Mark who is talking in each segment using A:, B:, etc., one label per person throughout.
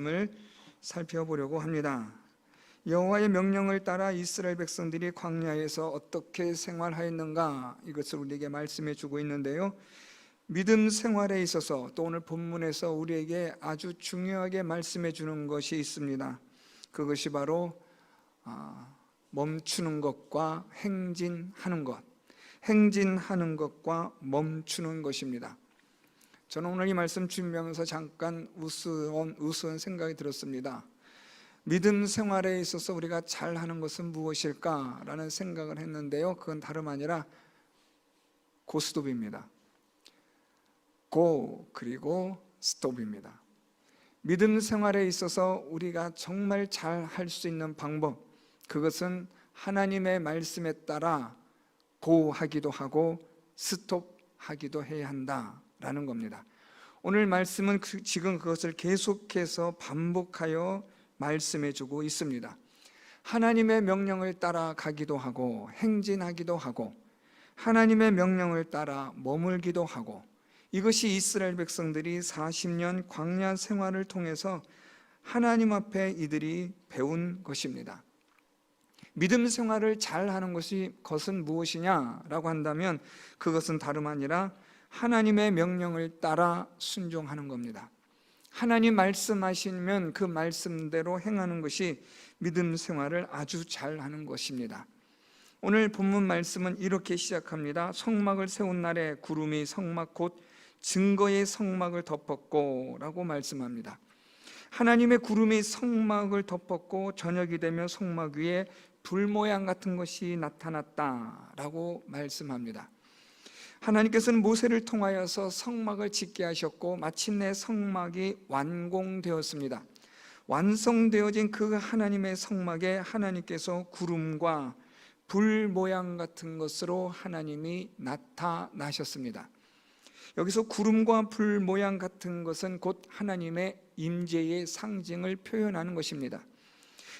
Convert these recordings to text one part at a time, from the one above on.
A: 말씀을 살펴보려고 합니다. 여호와의 명령을 따라 이스라엘 백성들이 광야에서 어떻게 생활하였는가, 이것을 우리에게 말씀해 주고 있는데요, 믿음 생활에 있어서 또 오늘 본문에서 우리에게 아주 중요하게 말씀해 주는 것이 있습니다. 그것이 바로 멈추는 것과 행진하는 것, 행진하는 것과 멈추는 것입니다. 저는 오늘 이 말씀 준비하면서 잠깐 우스운 생각이 들었습니다. 믿음 생활에 있어서 우리가 잘하는 것은 무엇일까라는 생각을 했는데요, 그건 다름 아니라 고스톱입니다. 고 그리고 스톱입니다. 믿음 생활에 있어서 우리가 정말 잘 할 수 있는 방법, 그것은 하나님의 말씀에 따라 고 하기도 하고 스톱 하기도 해야 한다라는 겁니다. 오늘 말씀은 지금 그것을 계속해서 반복하여 말씀해 주고 있습니다. 하나님의 명령을 따라 가기도 하고 행진하기도 하고 하나님의 명령을 따라 머물기도 하고, 이것이 이스라엘 백성들이 40년 광야 생활을 통해서 하나님 앞에 이들이 배운 것입니다. 믿음 생활을 잘하는 것은 무엇이냐라고 한다면 그것은 다름 아니라 하나님의 명령을 따라 순종하는 겁니다. 하나님 말씀하시면 그 말씀대로 행하는 것이 믿음 생활을 아주 잘하는 것입니다. 오늘 본문 말씀은 이렇게 시작합니다. 성막을 세운 날에 구름이 성막 곧 증거의 성막을 덮었고 라고 말씀합니다. 하나님의 구름이 성막을 덮었고 저녁이 되면 성막 위에 불 모양 같은 것이 나타났다라고 말씀합니다. 하나님께서는 모세를 통하여서 성막을 짓게 하셨고 마침내 성막이 완공되었습니다. 완성되어진 그 하나님의 성막에 하나님께서 구름과 불 모양 같은 것으로 하나님이 나타나셨습니다. 여기서 구름과 불 모양 같은 것은 곧 하나님의 임재의 상징을 표현하는 것입니다.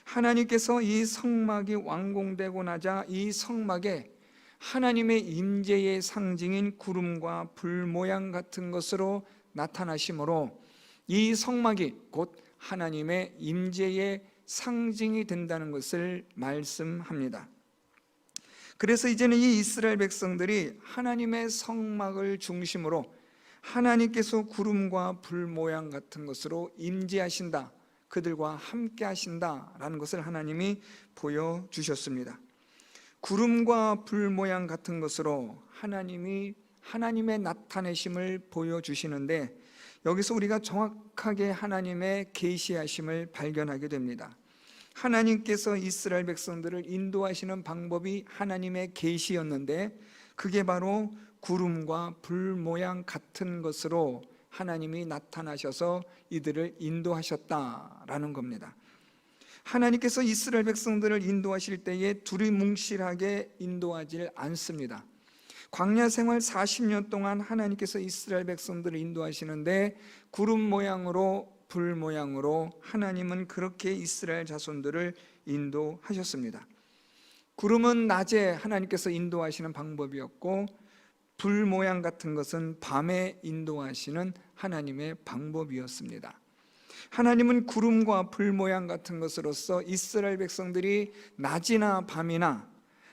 A: 하나님께서 이 성막이 완공되고 나자 이 성막에 하나님의 임재의 상징인 구름과 불 모양 같은 것으로 나타나심으로 이 성막이 곧 하나님의 임재의 상징이 된다는 것을 말씀합니다. 그래서 이제는 이 이스라엘 백성들이 하나님의 성막을 중심으로 하나님께서 구름과 불 모양 같은 것으로 임재하신다, 그들과 함께 하신다라는 것을 하나님이 보여주셨습니다. 구름과 불 모양 같은 것으로 하나님의 나타내심을 보여주시는데, 여기서 우리가 정확하게 하나님의 계시하심을 발견하게 됩니다. 하나님께서 이스라엘 백성들을 인도하시는 방법이 하나님의 계시였는데 그게 바로 구름과 불 모양 같은 것으로 하나님이 나타나셔서 이들을 인도하셨다라는 겁니다. 하나님께서 이스라엘 백성들을 인도하실 때에 두리뭉실하게 인도하지 않습니다. 광야 생활 40년 동안 하나님께서 이스라엘 백성들을 인도하시는데 구름 모양으로 불 모양으로 하나님은 그렇게 이스라엘 자손들을 인도하셨습니다. 구름은 낮에 하나님께서 인도하시는 방법이었고 불 모양 같은 것은 밤에 인도하시는 하나님의 방법이었습니다. 하나님은 구름과 불 모양 같은 것으로서 이스라엘 백성들이 낮이나 밤이나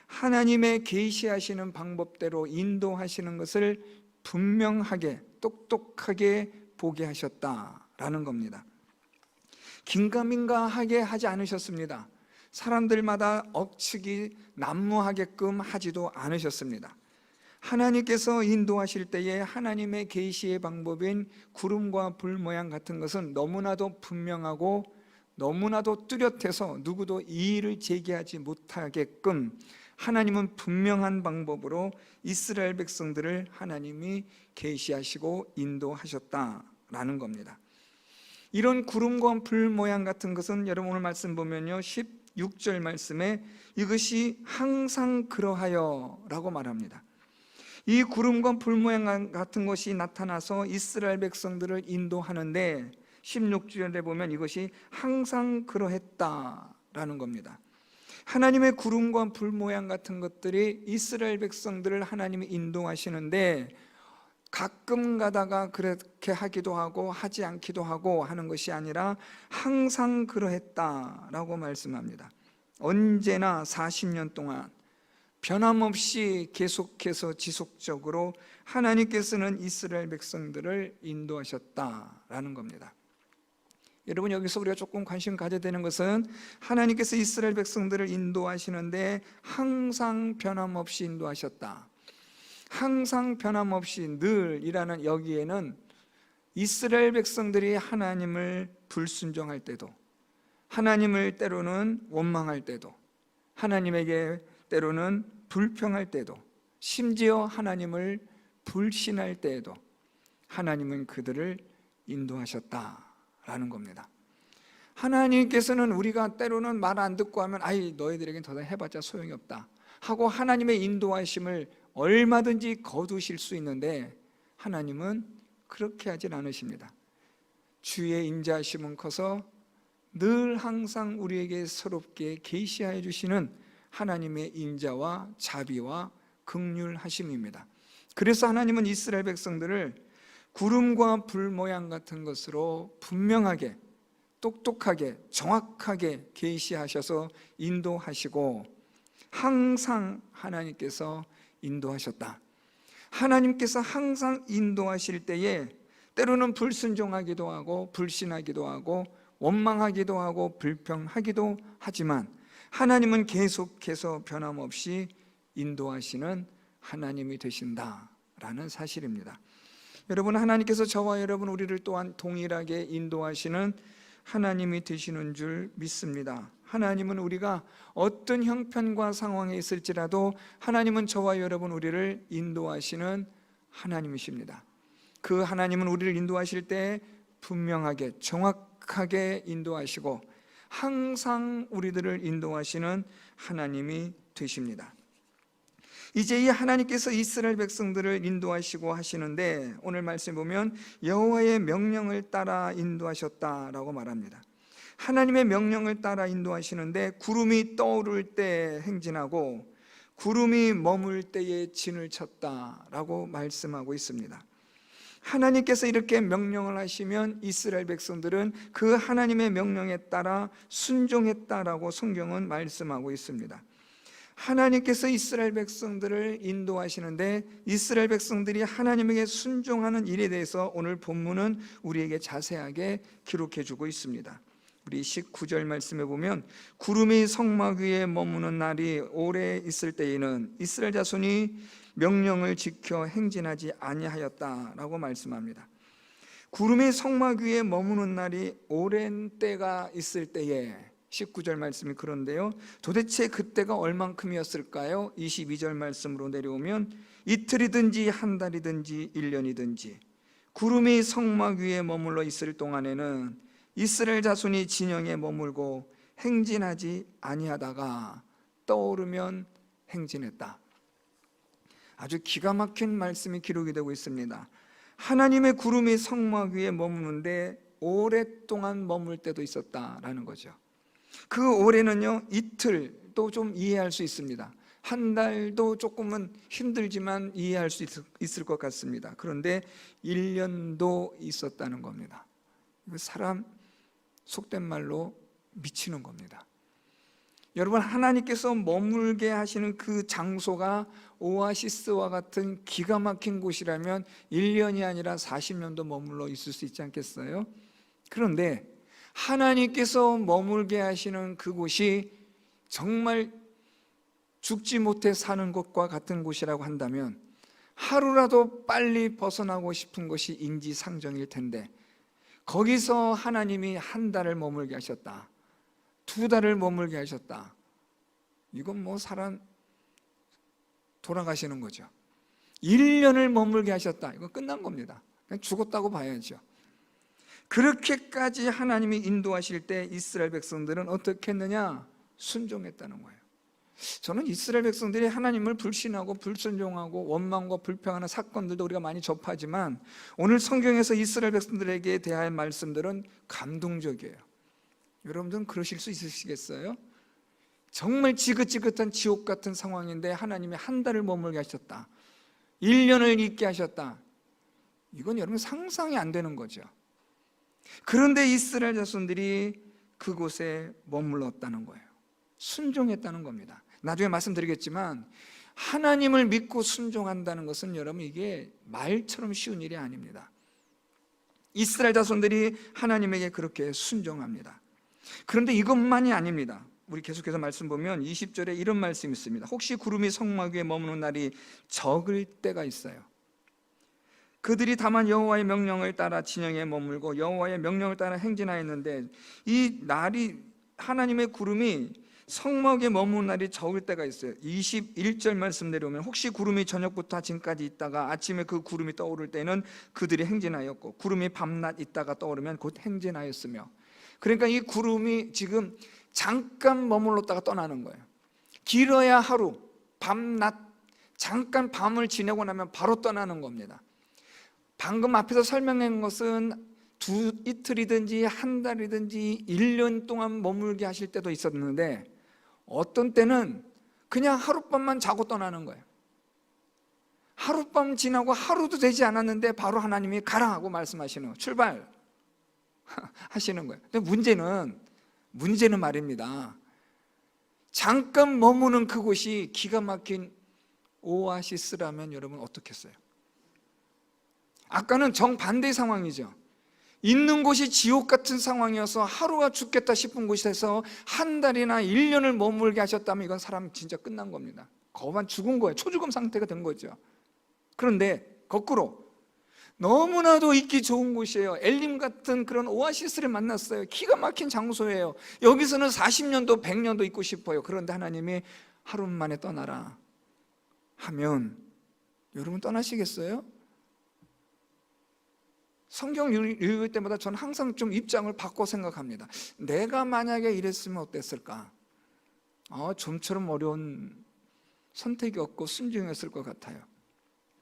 A: 하나님의 계시하시는 방법대로 인도하시는 것을 분명하게 똑똑하게 보게 하셨다라는 겁니다. 긴가민가하게 하지 않으셨습니다. 사람들마다 억측이 난무하게끔 하지도 않으셨습니다. 하나님께서 인도하실 때에 하나님의 계시의 방법인 구름과 불 모양 같은 것은 너무나도 분명하고 너무나도 뚜렷해서 누구도 이의를 제기하지 못하게끔 하나님은 분명한 방법으로 이스라엘 백성들을 하나님이 계시하시고 인도하셨다라는 겁니다. 이런 구름과 불 모양 같은 것은 여러분 오늘 말씀 보면요 16절 말씀에 이것이 항상 그러하여 라고 말합니다. 이 구름과 불 모양 같은 것이 나타나서 이스라엘 백성들을 인도하는데 16절에 보면 이것이 항상 그러했다라는 겁니다. 하나님의 구름과 불 모양 같은 것들이 이스라엘 백성들을 하나님이 인도하시는데 가끔 가다가 그렇게 하기도 하고 하지 않기도 하고 하는 것이 아니라 항상 그러했다라고 말씀합니다. 언제나 40년 동안 변함없이 계속해서 지속적으로 하나님께서는 이스라엘 백성들을 인도하셨다라는 겁니다. 여러분, 여기서 우리가 조금 관심 가져야 되는 것은 하나님께서 이스라엘 백성들을 인도하시는데 항상 변함없이 인도하셨다, 항상 변함없이 늘이라는 여기에는 이스라엘 백성들이 하나님을 불순종할 때도, 하나님을 때로는 원망할 때도, 하나님에게 때로는 불평할 때도, 심지어 하나님을 불신할 때에도 하나님은 그들을 인도하셨다라는 겁니다. 하나님께서는 우리가 때로는 말 안 듣고 하면 아이 너희들에겐 더 이상 해봤자 소용이 없다 하고 하나님의 인도하심을 얼마든지 거두실 수 있는데 하나님은 그렇게 하진 않으십니다. 주의 인자하심은 커서 늘 항상 우리에게 새롭게 계시하여 주시는 하나님의 인자와 자비와 긍휼하심입니다. 그래서 하나님은 이스라엘 백성들을 구름과 불 모양 같은 것으로 분명하게, 똑똑하게, 정확하게 계시하셔서 인도하시고 항상 하나님께서 인도하셨다. 하나님께서 항상 인도하실 때에 때로는 불순종하기도 하고 불신하기도 하고 원망하기도 하고 불평하기도 하지만 하나님은 계속해서 변함없이 인도하시는 하나님이 되신다라는 사실입니다. 여러분, 하나님께서 저와 여러분 우리를 또한 동일하게 인도하시는 하나님이 되시는 줄 믿습니다. 하나님은 우리가 어떤 형편과 상황에 있을지라도 하나님은 저와 여러분 우리를 인도하시는 하나님이십니다. 그 하나님은 우리를 인도하실 때 분명하게 정확하게 인도하시고 항상 우리들을 인도하시는 하나님이 되십니다. 이제 이 하나님께서 이스라엘 백성들을 인도하시고 하시는데 오늘 말씀 보면 여호와의 명령을 따라 인도하셨다라고 말합니다. 하나님의 명령을 따라 인도하시는데 구름이 떠오를 때 행진하고 구름이 머물 때에 진을 쳤다라고 말씀하고 있습니다. 하나님께서 이렇게 명령을 하시면 이스라엘 백성들은 그 하나님의 명령에 따라 순종했다라고 성경은 말씀하고 있습니다. 하나님께서 이스라엘 백성들을 인도하시는데 이스라엘 백성들이 하나님에게 순종하는 일에 대해서 오늘 본문은 우리에게 자세하게 기록해 주고 있습니다. 우리 19절 말씀에 보면 구름이 성막 위에 머무는 날이 오래 있을 때에는 이스라엘 자손이 명령을 지켜 행진하지 아니하였다라고 말씀합니다. 구름이 성막 위에 머무는 날이 오랜 때가 있을 때에 19절 말씀이 그런데요, 도대체 그때가 얼만큼이었을까요? 22절 말씀으로 내려오면 이틀이든지 한 달이든지 1년이든지 구름이 성막 위에 머물러 있을 동안에는 이스라엘 자손이 진영에 머물고 행진하지 아니하다가 떠오르면 행진했다. 아주 기가 막힌 말씀이 기록이 되고 있습니다. 하나님의 구름이 성막 위에 머무는데 오랫동안 머물 때도 있었다라는 거죠. 그 오래는요, 이틀도 좀 이해할 수 있습니다. 한 달도 조금은 힘들지만 이해할 수 있을 것 같습니다. 그런데 1년도 있었다는 겁니다. 사람 속된 말로 미치는 겁니다. 여러분, 하나님께서 머물게 하시는 그 장소가 오아시스와 같은 기가 막힌 곳이라면 1년이 아니라 40년도 머물러 있을 수 있지 않겠어요? 그런데 하나님께서 머물게 하시는 그곳이 정말 죽지 못해 사는 것과 같은 곳이라고 한다면 하루라도 빨리 벗어나고 싶은 것이 인지상정일 텐데 거기서 하나님이 한 달을 머물게 하셨다, 2달을 머물게 하셨다. 이건 뭐 사람 돌아가시는 거죠. 1년을 머물게 하셨다. 이거 끝난 겁니다. 그냥 죽었다고 봐야죠. 그렇게까지 하나님이 인도하실 때 이스라엘 백성들은 어떻게 했느냐? 순종했다는 거예요. 저는 이스라엘 백성들이 하나님을 불신하고 불순종하고 원망과 불평하는 사건들도 우리가 많이 접하지만 오늘 성경에서 이스라엘 백성들에게 대한 말씀들은 감동적이에요. 여러분들은 그러실 수 있으시겠어요? 정말 지긋지긋한 지옥 같은 상황인데 하나님이 한 달을 머물게 하셨다, 1년을 있게 하셨다. 이건 여러분 상상이 안 되는 거죠. 그런데 이스라엘 자손들이 그곳에 머물렀다는 거예요. 순종했다는 겁니다. 나중에 말씀드리겠지만 하나님을 믿고 순종한다는 것은 여러분 이게 말처럼 쉬운 일이 아닙니다. 이스라엘 자손들이 하나님에게 그렇게 순종합니다. 그런데 이것만이 아닙니다. 우리 계속해서 말씀 보면 20절에 이런 말씀이 있습니다. 혹시 구름이 성막 위에 머무는 날이 적을 때가 있어요. 그들이 다만 여호와의 명령을 따라 진영에 머물고 여호와의 명령을 따라 행진하였는데 이 날이 하나님의 구름이 성막에 머무는 날이 적을 때가 있어요. 21절 말씀 내려오면 혹시 구름이 저녁부터 아침까지 있다가 아침에 그 구름이 떠오를 때는 그들이 행진하였고 구름이 밤낮 있다가 떠오르면 곧 행진하였으며, 그러니까 이 구름이 지금 잠깐 머물렀다가 떠나는 거예요. 길어야 하루, 밤낮, 잠깐 밤을 지내고 나면 바로 떠나는 겁니다. 방금 앞에서 설명한 것은 이틀이든지 한 달이든지 1년 동안 머물게 하실 때도 있었는데 어떤 때는 그냥 하룻밤만 자고 떠나는 거예요. 하룻밤 지나고 하루도 되지 않았는데 바로 하나님이 가라 하고 말씀하시는 거예요. 출발 하시는 거예요. 근데 문제는 말입니다. 잠깐 머무는 그곳이 기가 막힌 오아시스라면 여러분 어떻겠어요? 아까는 정반대의 상황이죠. 있는 곳이 지옥 같은 상황이어서 하루가 죽겠다 싶은 곳에서 한 달이나 1년을 머물게 하셨다면 이건 사람 진짜 끝난 겁니다. 거반 죽은 거예요. 초죽음 상태가 된 거죠. 그런데 거꾸로 너무나도 있기 좋은 곳이에요. 엘림 같은 그런 오아시스를 만났어요. 기가 막힌 장소예요. 여기서는 40년도 100년도 있고 싶어요. 그런데 하나님이 하루 만에 떠나라 하면 여러분 떠나시겠어요? 성경 읽을 때마다 저는 항상 좀 입장을 바꿔 생각합니다. 내가 만약에 이랬으면 어땠을까? 좀처럼 어려운 선택이 없고 순종했을 것 같아요.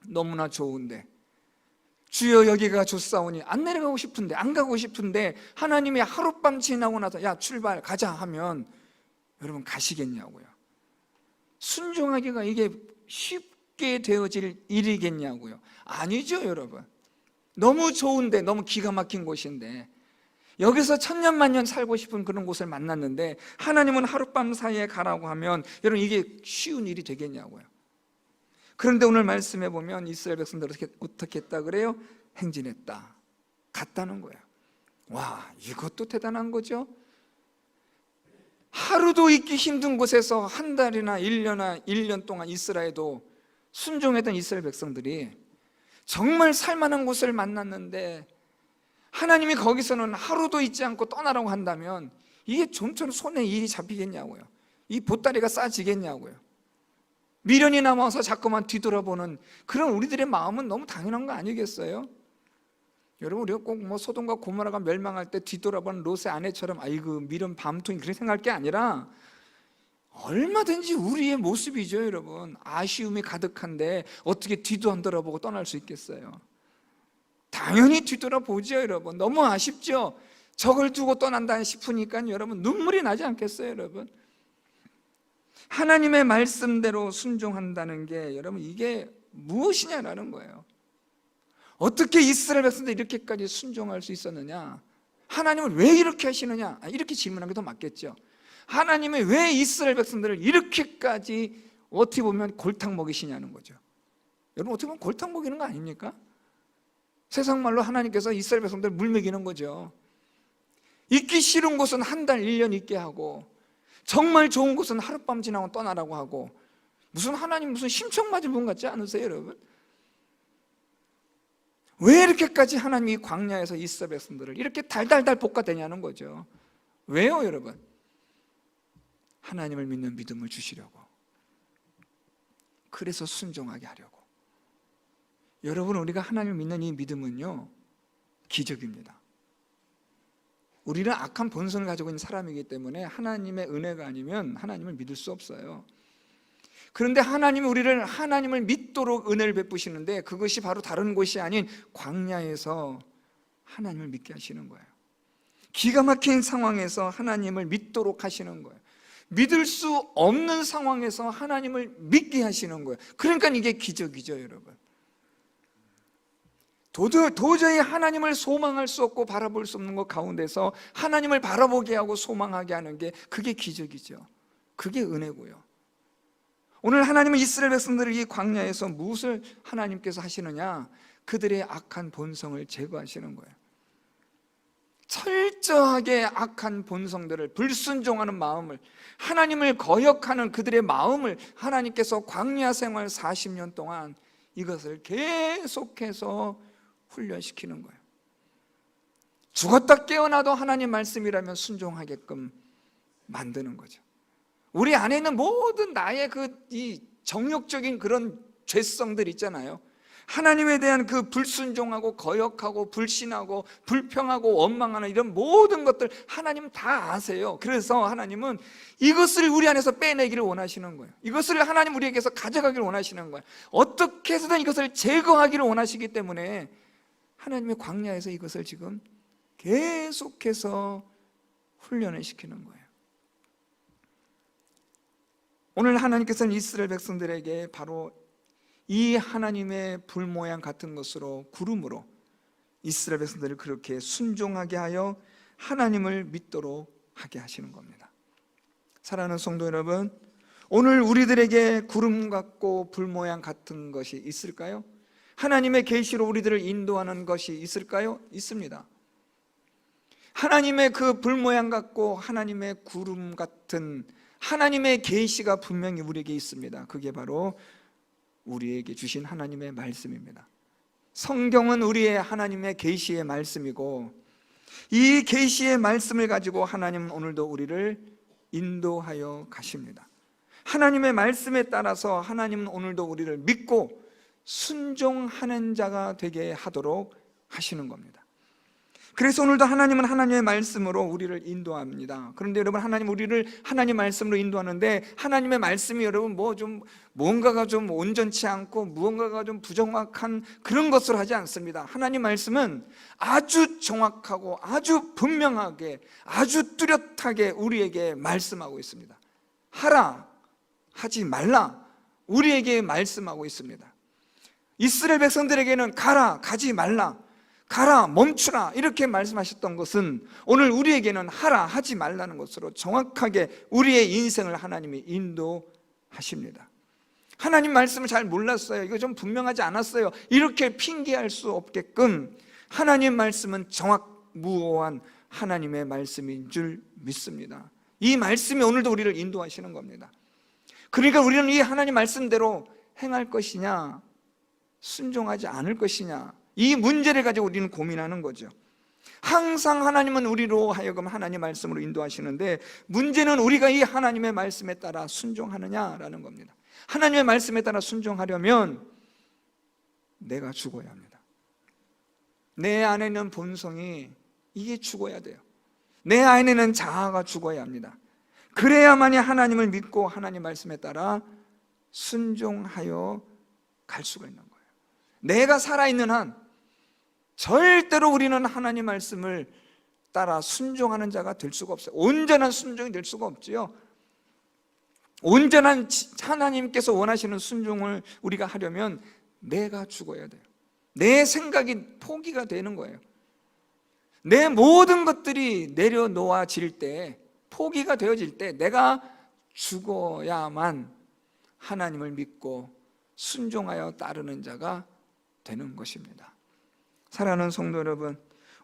A: 너무나 좋은데 주여 여기가 좋사오니 안 내려가고 싶은데 안 가고 싶은데 하나님이 하룻밤 지나고 나서 야 출발 가자 하면 여러분 가시겠냐고요. 순종하기가 이게 쉽게 되어질 일이겠냐고요. 아니죠 여러분. 너무 좋은데 너무 기가 막힌 곳인데 여기서 천년만년 살고 싶은 그런 곳을 만났는데 하나님은 하룻밤 사이에 가라고 하면 여러분 이게 쉬운 일이 되겠냐고요. 그런데 오늘 말씀해 보면 이스라엘 백성들 어떻게 했다 그래요? 행진했다, 갔다는 거예요. 와, 이것도 대단한 거죠. 하루도 있기 힘든 곳에서 한 달이나 1년 동안 있으라해도 순종했던 이스라엘 백성들이 정말 살만한 곳을 만났는데 하나님이 거기서는 하루도 있지 않고 떠나라고 한다면 이게 좀처럼 손에 일이 잡히겠냐고요. 이 보따리가 싸지겠냐고요. 미련이 남아서 자꾸만 뒤돌아보는 그런 우리들의 마음은 너무 당연한 거 아니겠어요? 여러분 우리가 꼭 뭐 소돔과 고모라가 멸망할 때 뒤돌아보는 롯의 아내처럼 아이고 미련 밤통이 그렇게 생각할 게 아니라 얼마든지 우리의 모습이죠 여러분. 아쉬움이 가득한데 어떻게 뒤도 안 돌아보고 떠날 수 있겠어요? 당연히 뒤돌아보죠 여러분. 너무 아쉽죠? 저걸 두고 떠난다 싶으니까 여러분 눈물이 나지 않겠어요 여러분? 하나님의 말씀대로 순종한다는 게 여러분 이게 무엇이냐라는 거예요. 어떻게 이스라엘 백성들이 이렇게까지 순종할 수 있었느냐? 하나님은 왜 이렇게 하시느냐? 이렇게 질문하는 게 더 맞겠죠. 하나님이 왜 이스라엘 백성들을 이렇게까지 어떻게 보면 골탕 먹이시냐는 거죠. 여러분 어떻게 보면 골탕 먹이는 거 아닙니까? 세상 말로 하나님께서 이스라엘 백성들을 물 먹이는 거죠. 있기 싫은 곳은 한 달 1년 있게 하고 정말 좋은 곳은 하룻밤 지나고 떠나라고 하고 무슨 하나님 무슨 심청 맞은 분 같지 않으세요 여러분? 왜 이렇게까지 하나님이 광야에서 이스라엘 백성들을 이렇게 달달달 볶아대냐는 거죠. 왜요 여러분? 하나님을 믿는 믿음을 주시려고, 그래서 순종하게 하려고. 여러분 우리가 하나님을 믿는 이 믿음은요 기적입니다. 우리는 악한 본성을 가지고 있는 사람이기 때문에 하나님의 은혜가 아니면 하나님을 믿을 수 없어요. 그런데 하나님이 우리를 하나님을 믿도록 은혜를 베푸시는데 그것이 바로 다른 곳이 아닌 광야에서 하나님을 믿게 하시는 거예요. 기가 막힌 상황에서 하나님을 믿도록 하시는 거예요. 믿을 수 없는 상황에서 하나님을 믿게 하시는 거예요. 그러니까 이게 기적이죠 여러분. 도저히 하나님을 소망할 수 없고 바라볼 수 없는 것 가운데서 하나님을 바라보게 하고 소망하게 하는 게 그게 기적이죠. 그게 은혜고요. 오늘 하나님은 이스라엘 백성들을 이 광야에서 무엇을 하나님께서 하시느냐? 그들의 악한 본성을 제거하시는 거예요. 철저하게 악한 본성들을, 불순종하는 마음을, 하나님을 거역하는 그들의 마음을 하나님께서 광야 생활 40년 동안 이것을 계속해서 훈련시키는 거예요. 죽었다 깨어나도 하나님 말씀이라면 순종하게끔 만드는 거죠. 우리 안에 있는 모든 나의 이 정욕적인 그런 죄성들 있잖아요. 하나님에 대한 그 불순종하고 거역하고 불신하고 불평하고 원망하는 이런 모든 것들 하나님 다 아세요. 그래서 하나님은 이것을 우리 안에서 빼내기를 원하시는 거예요. 이것을 하나님 우리에게서 가져가기를 원하시는 거예요. 어떻게 해서든 이것을 제거하기를 원하시기 때문에 하나님의 광야에서 이것을 지금 계속해서 훈련을 시키는 거예요. 오늘 하나님께서는 이스라엘 백성들에게 바로 이 하나님의 불 모양 같은 것으로, 구름으로 이스라엘 백성들을 그렇게 순종하게 하여 하나님을 믿도록 하게 하시는 겁니다. 사랑하는 성도 여러분, 오늘 우리들에게 구름 같고 불 모양 같은 것이 있을까요? 하나님의 계시로 우리들을 인도하는 것이 있을까요? 있습니다. 하나님의 그 불 모양 같고 하나님의 구름 같은 하나님의 계시가 분명히 우리에게 있습니다. 그게 바로 우리에게 주신 하나님의 말씀입니다. 성경은 우리의 하나님의 계시의 말씀이고, 이 계시의 말씀을 가지고 하나님은 오늘도 우리를 인도하여 가십니다. 하나님의 말씀에 따라서 하나님은 오늘도 우리를 믿고 순종하는 자가 되게 하도록 하시는 겁니다. 그래서 오늘도 하나님은 하나님의 말씀으로 우리를 인도합니다. 그런데 여러분, 하나님 우리를 하나님 말씀으로 인도하는데 하나님의 말씀이 여러분 뭔가가 좀 온전치 않고 무언가가 좀 부정확한 그런 것을 하지 않습니다. 하나님 말씀은 아주 정확하고 아주 분명하게 아주 뚜렷하게 우리에게 말씀하고 있습니다. 하라, 하지 말라, 우리에게 말씀하고 있습니다. 이스라엘 백성들에게는 가라, 가지 말라, 가라, 멈추라 이렇게 말씀하셨던 것은 오늘 우리에게는 하라, 하지 말라는 것으로 정확하게 우리의 인생을 하나님이 인도하십니다. 하나님 말씀을 잘 몰랐어요, 이거 좀 분명하지 않았어요, 이렇게 핑계할 수 없게끔 하나님 말씀은 정확무오한 하나님의 말씀인 줄 믿습니다. 이 말씀이 오늘도 우리를 인도하시는 겁니다. 그러니까 우리는 이 하나님 말씀대로 행할 것이냐 순종하지 않을 것이냐, 이 문제를 가지고 우리는 고민하는 거죠. 항상 하나님은 우리로 하여금 하나님 말씀으로 인도하시는데 문제는 우리가 이 하나님의 말씀에 따라 순종하느냐라는 겁니다. 하나님의 말씀에 따라 순종하려면 내가 죽어야 합니다. 내 안에 있는 본성이 이게 죽어야 돼요. 내 안에 있는 자아가 죽어야 합니다. 그래야만이 하나님을 믿고 하나님 말씀에 따라 순종하여 갈 수가 있는 거예요. 내가 살아있는 한 절대로 우리는 하나님 말씀을 따라 순종하는 자가 될 수가 없어요. 온전한 순종이 될 수가 없지요. 온전한 하나님께서 원하시는 순종을 우리가 하려면 내가 죽어야 돼요. 내 생각이 포기가 되는 거예요. 내 모든 것들이 내려놓아질 때, 포기가 되어질 때 내가 죽어야만 하나님을 믿고 순종하여 따르는 자가 되는 것입니다. 사랑하는 성도 여러분,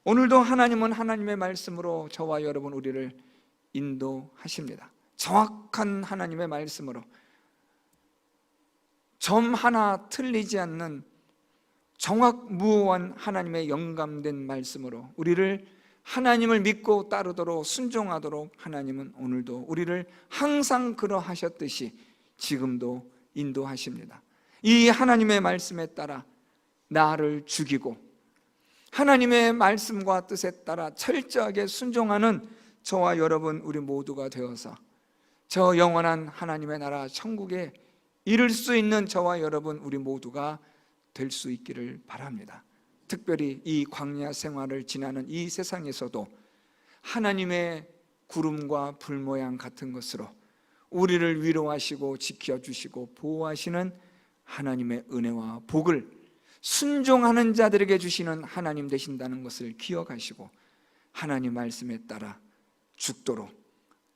A: 오늘도 하나님은 하나님의 말씀으로 저와 여러분 우리를 인도하십니다. 정확한 하나님의 말씀으로 점 하나 틀리지 않는 정확무오한 하나님의 영감된 말씀으로 우리를 하나님을 믿고 따르도록 순종하도록 하나님은 오늘도 우리를 항상 그러하셨듯이 지금도 인도하십니다. 이 하나님의 말씀에 따라 나를 죽이고 하나님의 말씀과 뜻에 따라 철저하게 순종하는 저와 여러분 우리 모두가 되어서 저 영원한 하나님의 나라 천국에 이룰 수 있는 저와 여러분 우리 모두가 될 수 있기를 바랍니다. 특별히 이 광야 생활을 지나는 이 세상에서도 하나님의 구름과 불 모양 같은 것으로 우리를 위로하시고 지켜주시고 보호하시는 하나님의 은혜와 복을 순종하는 자들에게 주시는 하나님 되신다는 것을 기억하시고 하나님 말씀에 따라 죽도록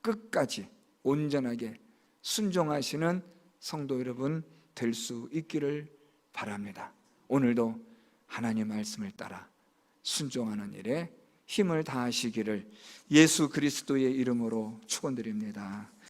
A: 끝까지 온전하게 순종하시는 성도 여러분 될 수 있기를 바랍니다. 오늘도 하나님 말씀을 따라 순종하는 일에 힘을 다하시기를 예수 그리스도의 이름으로 축원드립니다.